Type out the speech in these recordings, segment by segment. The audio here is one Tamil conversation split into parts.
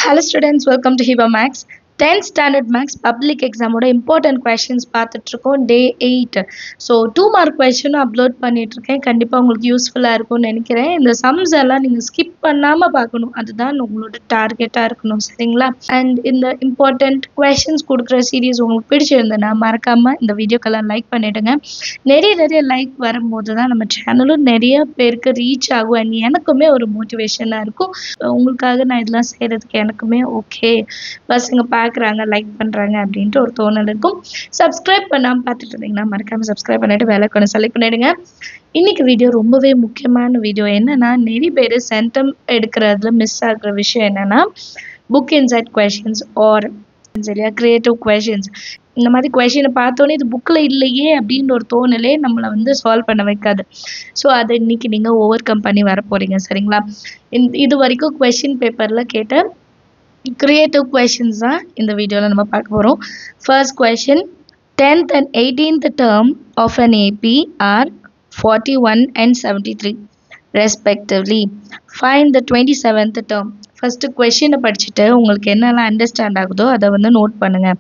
Hello students, welcome to Hiba Max. 10th standard max public exam oda important questions பார்த்துட்டு இருக்கோம் day 8. So 2 mark question upload பண்ணிட்டு இருக்கேன். கண்டிப்பா உங்களுக்கு யூஸ்ஃபுல்லா இருக்கும்னு நினைக்கிறேன். இந்த sums எல்லாம் நீங்க skip பண்ணாம பார்க்கணும். அதுதான் உங்களோட டார்கெட்டா இருக்கணும், சரிங்களா? And இந்த important questions கொடுக்கிற சீரிஸ் உங்களுக்கு பிடிச்சிருந்தனா மறக்காம இந்த வீடியோக்கெல்லாம் லைக் பண்ணிடுங்க. நிறைய லைக் வரும்போது தான் நம்ம சேனலும் நிறைய பேருக்கு ரீச் ஆகும் and எனக்குமே ஒரு மோட்டிவேஷனா இருக்கும். உங்களுக்காக நான் இதெல்லாம் செய்யறதுக்கு எனக்குமே ஓகே, பசங்க பார்க்குறாங்க லைக் பண்ணுறாங்க அப்படின்ட்டு ஒரு தோணல் இருக்கும். சப்ஸ்கிரைப் பண்ணாமல் பார்த்துட்டு இருந்தீங்கன்னா மறக்காமல் சப்ஸ்கிரைப் பண்ணிட்டு வேலை கொண்டு செலக்ட் பண்ணிடுங்க. இன்னைக்கு வீடியோ ரொம்பவே முக்கியமான வீடியோ. என்னன்னா, நிறைய பேர் சென்டம் எடுக்கிறதுல மிஸ் ஆகுற விஷயம் என்னன்னா, புக் இன்சைட் கொஷின்ஸ் ஆர் சரியா கிரியேட்டிவ் கொஷின்ஸ். இந்த மாதிரி கொஷினை பார்த்தோன்னே இது புக்கில் இல்லையே அப்படின்ற ஒரு தோணலே நம்மளை வந்து சால்வ் பண்ண வைக்காது. ஸோ அதை இன்னைக்கு நீங்கள் ஓவர் கம் பண்ணி வர போகிறீங்க, சரிங்களா? இது வரைக்கும் கொஷின் பேப்பரில் கேட்ட creative questions தான் இந்த வீடியோல நம்ம பார்க்க போறோம். First question, 10th and 18th term of an AP are 41 and 73 respectively. Find the 27th term. First question படிச்சிட்டு உங்களுக்கு என்னெல்லாம் அண்டர்ஸ்டாண்ட் ஆகுதோ அதை வந்து நோட் பண்ணுங்க.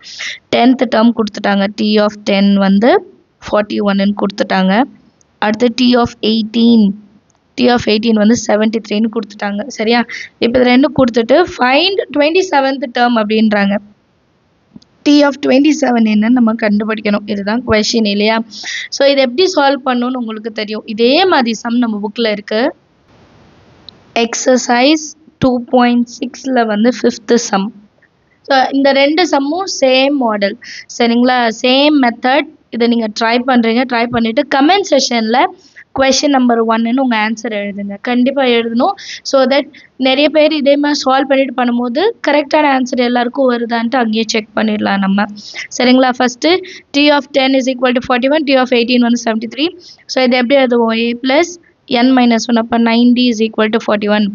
10th term கொடுத்துட்டாங்க, T of 10 வந்து 41 கொடுத்துட்டாங்க. அடுத்து T of 18 வந்து 73ன்னு கொடுத்துட்டாங்க, சரியா? இப்போ இது ரெண்டும் கொடுத்துட்டு ஃபைண்ட் 27th டேர்ம் அப்படின்றாங்க. T of 27 என்னன்னு நம்ம கண்டுபிடிக்கணும். இதுதான் கொஸ்டின் இல்லையா? ஸோ இதை எப்படி சால்வ் பண்ணணும்னு உங்களுக்கு தெரியும். இதே மாதிரி சம் நம்ம புக்கில் இருக்கு. எக்ஸசைஸ் 2.6ல் வந்து 5th சம். ஸோ இந்த ரெண்டு சம்மும் சேம் மாடல், சரிங்களா? Same method. இதை நீங்கள் ட்ரை பண்ணிவிட்டு கமெண்ட் செஷனில் கொஷின் நம்பர் 1ன்னு உங்கள் ஆன்சர் எழுதுங்க. கண்டிப்பாக எழுதணும். ஸோ தட் நிறைய பேர் இதே மாதிரி சால்வ் பண்ணிட்டு பண்ணும்போது கரெக்டான ஆன்சர் எல்லாருக்கும் வருதான்ட்டு அங்கேயே செக் பண்ணிடலாம் நம்ம, சரிங்களா? First T of 10 is equal to 41, T of 18 வந்து 73. ஸோ இது எப்படி எழுதுவோம்? A plus n minus 1 அப்போ 9D is equal to 41.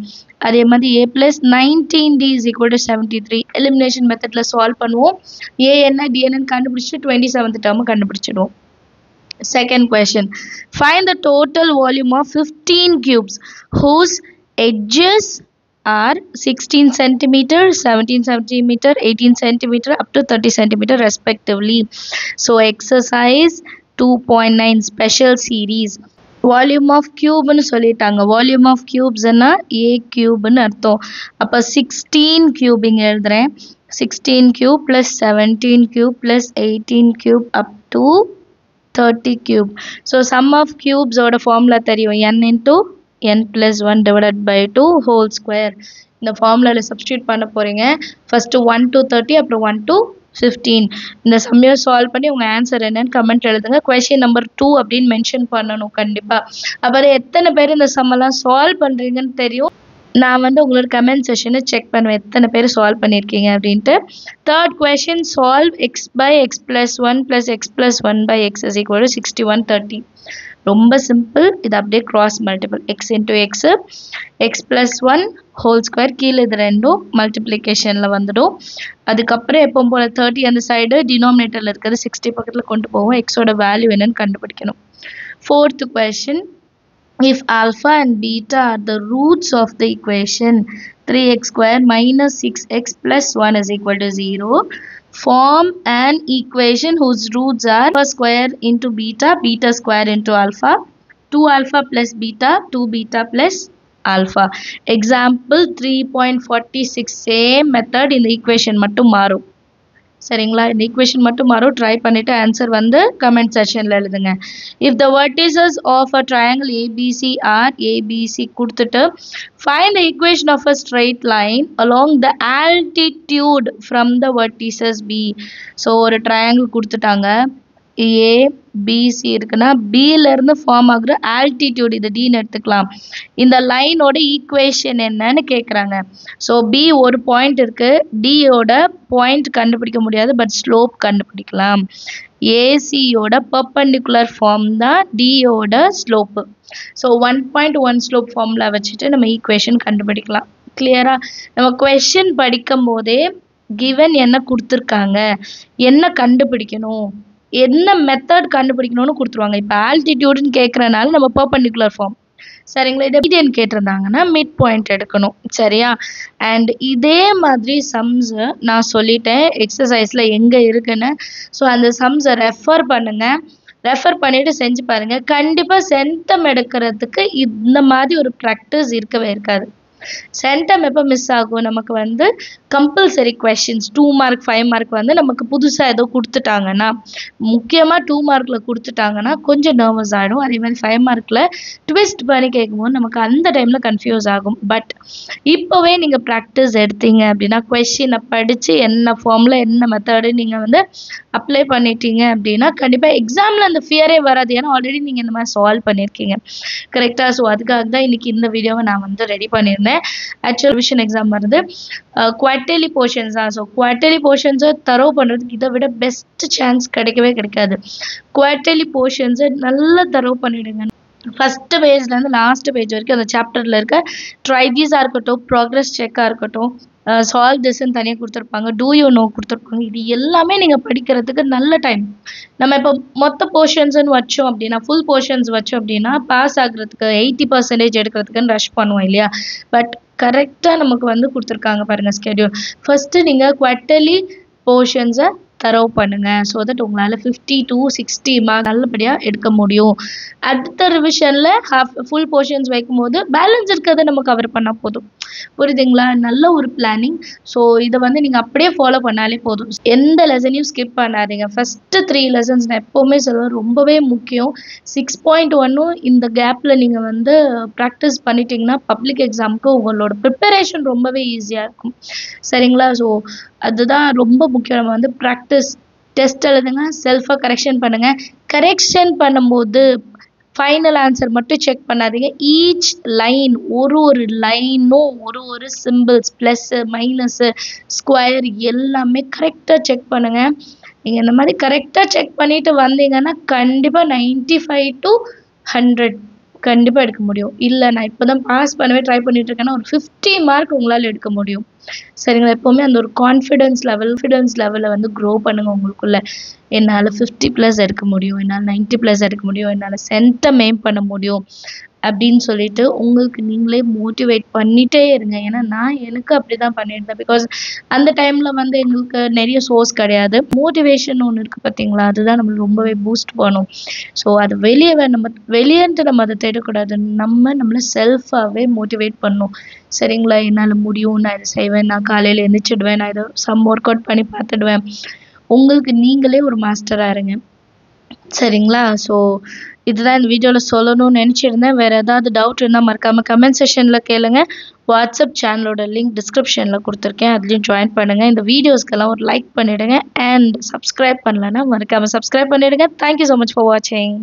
அதே மாதிரி A plus 19D is equal to 73. Elimination மெத்தடில் சால்வ் பண்ணுவோம். A என்ன D என்னன்னு கண்டுபிடிச்சிட்டு 27th டேர்மை கண்டுபிடிச்சிடுவோம். Second question, find the total volume of 15 cubes whose edges are 16 cm, 17 cm, 18 cm up to 30 cm respectively. So exercise 2.9 special series. Volume of கியூப்னு சொல்லிட்டாங்க. வால்யூம் ஆஃப் கியூப்ஸ்னா A கியூப்னு அர்த்தம். அப்போ 16 கியூபிங் எழுதுறேன். 16 cube plus 17 cube plus 18 cube up to 30 cube. So sum of cubes ஓட formula தெரியும். n into n plus 1 divided by 2 whole square. இந்த formula substitute பண்ண போறீங்க. First 1 to 30 அப்புறம் 1 to 15. இந்த சம்மையை சால்வ் பண்ணி உங்கள் ஆன்சர் என்னன்னு கமெண்ட் எழுதுங்க. கொஷின் நம்பர் 2 அப்படின்னு மென்ஷன் பண்ணணும் கண்டிப்பாக. அப்புறம் எத்தனை பேர் இந்த சம்மெல்லாம் சால்வ் பண்ணுறீங்கன்னு தெரியும். நான் வந்து உங்களோட கமெண்ட் செஷனை செக் பண்ணுவேன் எத்தனை பேர் சால்வ் பண்ணியிருக்கீங்க அப்படின்ட்டு. Third question, solve x by x plus 1 plus x plus 1 by x is equal to 61 30. ரொம்ப சிம்பிள். இது அப்படியே cross multiple, x into x, x plus 1 whole square, கீழே இது ரெண்டும் மல்டிப்ளிகேஷனில் வந்துடும். அதுக்கப்புறம் எப்பவும் போல் 30 அந்த சைடு டினாமினேட்டரில் இருக்கிறது 60 பக்கத்தில் கொண்டு போவோம். எக்ஸோட வேல்யூ என்னன்னு கண்டுபிடிக்கணும். Fourth question, if alpha and beta are the roots of the equation 3x square minus 6x plus 1 is equal to 0, form an equation whose roots are alpha square into beta, beta square into alpha, 2 alpha plus beta, 2 beta plus alpha. Example 3.46. same method in the equation மட்டும் மாறும், சரிங்களா? இந்த ஈக்குவேஷன் மட்டும் மாறும். ட்ரை பண்ணிவிட்டு ஆன்சர் வந்து கமெண்ட் செஷனில் எழுதுங்க. If the vertices of a triangle ABC are ABC கொடுத்துட்டு find the equation of a straight line along the altitude from the vertices B. So ஒரு ட்ரையாங்கிள் கொடுத்துட்டாங்க, ஏபிசி இருக்குன்னா பியிலேருந்து ஃபார்ம் ஆகுற ஆல்டிடியூட், இது டின்னு எடுத்துக்கலாம். இந்த லைனோட ஈக்குவேஷன் என்னன்னு கேட்குறாங்க. ஸோ பி ஒரு பாயிண்ட் இருக்குது, டியோட பாயிண்ட் கண்டுபிடிக்க முடியாது, பட் ஸ்லோப் கண்டுபிடிக்கலாம். ஏசியோட பர்பண்டிகுலர் ஃபார்ம் தான் டியோட ஸ்லோப்பு. ஸோ 1.1 ஸ்லோப் ஃபார்முலா வச்சுட்டு நம்ம ஈக்குவேஷன் கண்டுபிடிக்கலாம். கிளியராக நம்ம கொஷின் படிக்கும் போதே கிவன் என்ன கொடுத்துருக்காங்க, என்ன கண்டுபிடிக்கணும், என்ன மெத்தட் கண்டுபிடிக்கணும்னு கொடுத்துருவாங்க. இப்போ ஆல்டிடியூடுன்னு கேட்குறனால நம்ம பர்பண்டிகுலர் ஃபார்ம் சரிங்களா? இதை மீடியன் கேட்டிருந்தாங்கன்னா மிட் பாயிண்ட் எடுக்கணும். சரியா? அண்ட் இதே மாதிரி சம்ஸை நான் சொல்லிட்டேன் எக்ஸசைஸில் எங்கே இருக்குன்னு. ஸோ அந்த சம்ஸை ரெஃபர் பண்ணுங்கள். ரெஃபர் பண்ணிவிட்டு செஞ்சு பாருங்கள். கண்டிப்பாக சென்டம் எடுக்கிறதுக்கு இந்த மாதிரி ஒரு ப்ராக்டிஸ் இருக்கவே இருக்காது. சென்டம் எப்போ மிஸ் ஆகும்? நமக்கு வந்து கம்பல்சரி கொஷின்ஸ் 2 மார்க் 5 மார்க் வந்து நமக்கு புதுசாக ஏதோ கொடுத்துட்டாங்கன்னா, முக்கியமாக 2 மார்க்கில் கொடுத்துட்டாங்கன்னா கொஞ்சம் நர்வஸ் ஆகிடும். அதே மாதிரி 5 மார்க்கில் ட்விஸ்ட் பண்ணி கேட்கும்போது நமக்கு அந்த டைமில் கன்ஃபியூஸ் ஆகும். பட் இப்போவே நீங்கள் ப்ராக்டிஸ் எடுத்தீங்க அப்படின்னா கொஷினை படித்து என்ன ஃபார்மில் என்ன மெத்தடு நீங்கள் வந்து அப்ளை பண்ணிட்டீங்க அப்படின்னா கண்டிப்பாக எக்ஸாமில் அந்த ஃபியரே வராது. ஏன்னா ஆல்ரெடி நீங்கள் இந்த மாதிரி சால்வ் பண்ணியிருக்கீங்க. கரெக்டாக? ஸோ அதுக்காக தான் இன்றைக்கி இந்த வீடியோவை நான் வந்து ரெடி பண்ணியிருந்தேன். ஆக்சுவல் ரிவிஷன் எக்ஸாம் வருது. குவார்ட்டர்லி போர்ஷன்ஸ் தான். ஸோ குவார்ட்டர்லி போர்ஷன்ஸை தரவு பண்ணுறதுக்கு இதை விட பெஸ்ட் சான்ஸ் கிடைக்கவே கிடைக்காது. குவார்ட்டர்லி போர்ஷன்ஸை நல்லா தரவு பண்ணிவிடுங்க. ஃபஸ்ட்டு பேஜ்லேருந்து லாஸ்ட் பேஜ் வரைக்கும் அந்த சாப்டரில் இருக்க ட்ரைதீஸாக இருக்கட்டும், ப்ராக்ரஸ் செக்காக இருக்கட்டும், சால்வ் திஸ்ன்னு தனியாக கொடுத்துருப்பாங்க, டூ யூ நோ கொடுத்துருப்பாங்க. இது எல்லாமே நீங்கள் படிக்கிறதுக்கு நல்ல டைம். நம்ம இப்போ மொத்த போர்ஷன்ஸ்ன்னு வச்சோம் அப்படின்னா, ஃபுல் போர்ஷன்ஸ் வச்சோம் அப்படின்னா பாஸ் ஆகுறதுக்கு 80% எடுக்கிறதுக்குன்னு ரஷ் பண்ணுவோம் இல்லையா? பட் கரெக்டாக நமக்கு வந்து கொடுத்துருக்காங்க பாருங்கள் ஸ்கெடியூல். ஃபஸ்ட்டு நீங்கள் குவார்ட்டர்லி போர்ஷன்ஸை தரவு பண்ணுங்கள். ஸோ தட் உங்களால் 50 to 60 மார்க் நல்லபடியாக எடுக்க முடியும். அடுத்த ரிவிஷனில் ஃபுல் போர்ஷன்ஸ் வைக்கும்போது பேலன்ஸ் இருக்கிறத நம்ம கவர் பண்ணால் போதும். புரியுதுங்களா? நல்ல ஒரு பிளானிங். ஸோ இதை வந்து நீங்கள் அப்படியே ஃபாலோ பண்ணாலே போதும். எந்த லெசனையும் ஸ்கிப் பண்ணாதீங்க. ஃபஸ்ட்டு 3 லெசன்ஸ் நான் எப்போவுமே சொல்லுவேன் ரொம்பவே முக்கியம். 6.1 இந்த கேப்பில் நீங்கள் வந்து ப்ராக்டிஸ் பண்ணிட்டீங்கன்னா பப்ளிக் எக்ஸாமுக்கு உங்களோட ப்ரிப்பரேஷன் ரொம்பவே ஈஸியாக இருக்கும். சரிங்களா? ஸோ அதுதான் ரொம்ப முக்கியம். நம்ம வந்து ப்ராக்டிஸ் டெஸ்ட் எழுதுங்க, செல்ஃபாக கரெக்ஷன் பண்ணுங்கள். கரெக்ஷன் பண்ணும்போது ஃபைனல் ஆன்சர் மட்டும் செக் பண்ணாதீங்க. ஈச் லைன் ஒரு லைனும் ஒரு சிம்பிள்ஸ் ப்ளஸ்ஸு மைனஸு ஸ்கொயர் எல்லாமே கரெக்டாக செக் பண்ணுங்கள். நீங்கள் இந்த மாதிரி கரெக்டாக செக் பண்ணிவிட்டு வந்தீங்கன்னா கண்டிப்பாக 95 to 100 கண்டிப்பாக எடுக்க முடியும். இல்லை நான் இப்போ தான் பாஸ் பண்ணவே ட்ரை பண்ணிட்டு இருக்கேன்னா ஒரு 50 மார்க் உங்களால் எடுக்க முடியும். சரிங்களா? எப்போவுமே அந்த ஒரு கான்ஃபிடென்ஸ் லெவலை வந்து க்ரோ பண்ணுங்கள் உங்களுக்குள்ள. என்னால் 50+ எடுக்க முடியும், என்னால் 90+ எடுக்க முடியும், என்னால் சென்டம் எய்ம் பண்ண முடியும் அப்படின்னு சொல்லிட்டு உங்களுக்கு நீங்களே மோட்டிவேட் பண்ணிகிட்டே இருங்க. ஏன்னா எனக்கு அப்படி தான் பண்ணியிருந்தேன். பிகாஸ் அந்த டைமில் வந்து எங்களுக்கு நிறைய சோர்ஸ் கிடையாது. மோட்டிவேஷன் ஒன்று இருக்குது பார்த்தீங்களா? அதுதான் நம்மளுக்கு ரொம்பவே பூஸ்ட் பண்ணும். ஸோ அது வெளியேன்ட்டு நம்ம அதை தேடக்கூடாது. நம்மளை செல்ஃபாகவே மோட்டிவேட் பண்ணணும். சரிங்களா? என்னால் முடியும், நான் இதை செய்வேன், நான் காலையில் எழுந்திரிச்சிடுவேன், நான் இதை ஒர்க் அவுட் பண்ணி பார்த்துடுவேன். உங்களுக்கு நீங்களே ஒரு மாஸ்டராக இருங்க. சரிங்களா? ஸோ இதுதான் இந்த வீடியோவில் சொல்லணும்னு நினச்சிருந்தேன். வேறு ஏதாவது டவுட் இருந்தால் மறக்காமல் கமெண்ட் செக்ஷனில் கேளுங்க. வாட்ஸ்அப் சேனலோட லிங்க் டிஸ்கிரிப்ஷனில் கொடுத்துருக்கேன், அதுலேயும் ஜாயின் பண்ணுங்கள். இந்த வீடியோஸ்க்கெல்லாம் ஒரு லைக் பண்ணிவிடுங்க. அண்ட் சப்ஸ்கிரைப் பண்ணலன்னா மறக்காமல் சப்ஸ்கிரைப் பண்ணிவிடுங்க. தேங்க்யூ ஸோ மச் ஃபார் வாட்சிங்.